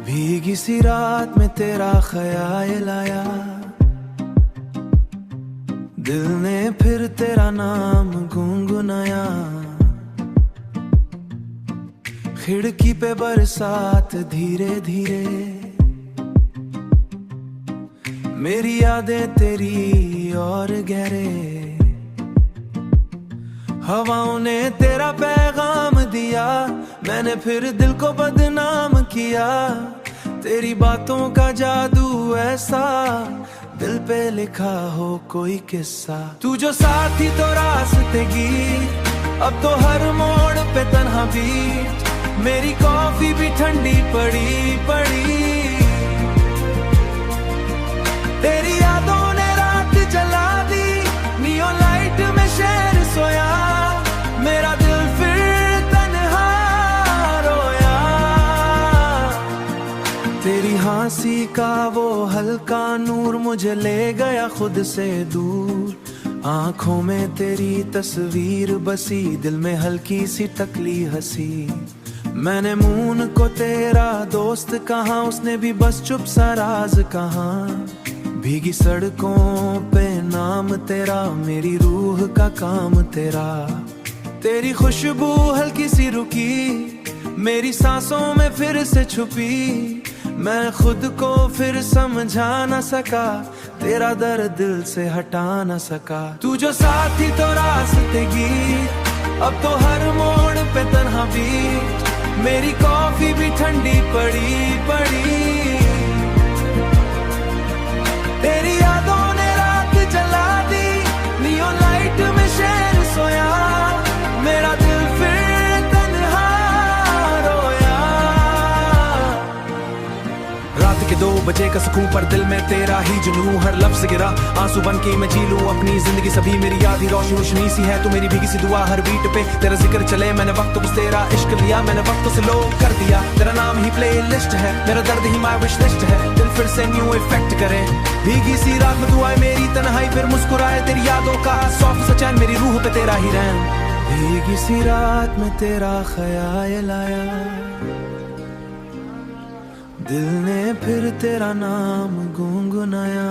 भीगी सी रात में तेरा ख्याल आया, दिल ने फिर तेरा नाम गुनगुनाया। खिड़की पे बरसात धीरे धीरे, मेरी यादें तेरी और गहरे। हवाओं ने तेरा पैगाम दिया, मैंने फिर दिल को बदनाम किया। तेरी बातों का जादू ऐसा, दिल पे लिखा हो कोई किस्सा। तू जो साथी तो रास्ते की, अब तो हर मोड़ पे तन्हा बीच। मेरी कॉफी भी ठंडी पड़ी पड़ी, तेरी यादों ने रात जला दी। नियो लाइट में शहर सोया, मेरा दिल फिर तन्हा रोया। तेरी हंसी का वो हल्का नूर मुझे ले गया खुद से दूर। आंखों में तेरी तस्वीर बसी, दिल में हल्की सी टकली हंसी। मैंने मून को तेरा दोस्त कहा, उसने भी बस चुप सा राज कहा। भीगी सड़कों पे नाम तेरा, मेरी रूह का काम तेरा। तेरी खुशबू हल्की सी रुकी, मेरी सांसों में फिर से छुपी। मैं खुद को फिर समझा न सका, तेरा दर्द दिल से हटा न सका। तू जो साथी तो रास्ते की, अब तो हर मोड़ पे तन्हा बीच। मेरी कॉफी भी ठंडी पड़ी पड़ी, तेरी यादों ने रात जला दी। नियो लाइट में शहर सोया, मेरा दिल फिर तन्हा रोया। रात के 2 बजे का सुकून पर दिल में तेरा ही जुनून, हर लफ्ज गिरा आंसू बन के मैं जी लूं अपनी जिंदगी। सभी मेरी याद ही रोशनी रोशनी सी है, तू मेरी भीगी सी दुआ हर बीट पे। तेरा जिक्र चले मैंने वक्त बस तेरा इश्क लिया, मैंने वक्त से लो कर दिया। तेरा नाम ही प्ले लिस्ट है, मेरा दर्द ही माय विश लिस्ट है। दिल फिर से न्यू इफेक्ट करे, भीगी सी रात में तू आए मेरी तन्हाई फिर मुस्कुराए। तेरी यादों का सॉफ्ट सा चैन, मेरी रूह पे तेरा ही रहम। भीगी सी रात में तेरा ख्याल आया, दिल ने फिर तेरा नाम गुनगुनाया।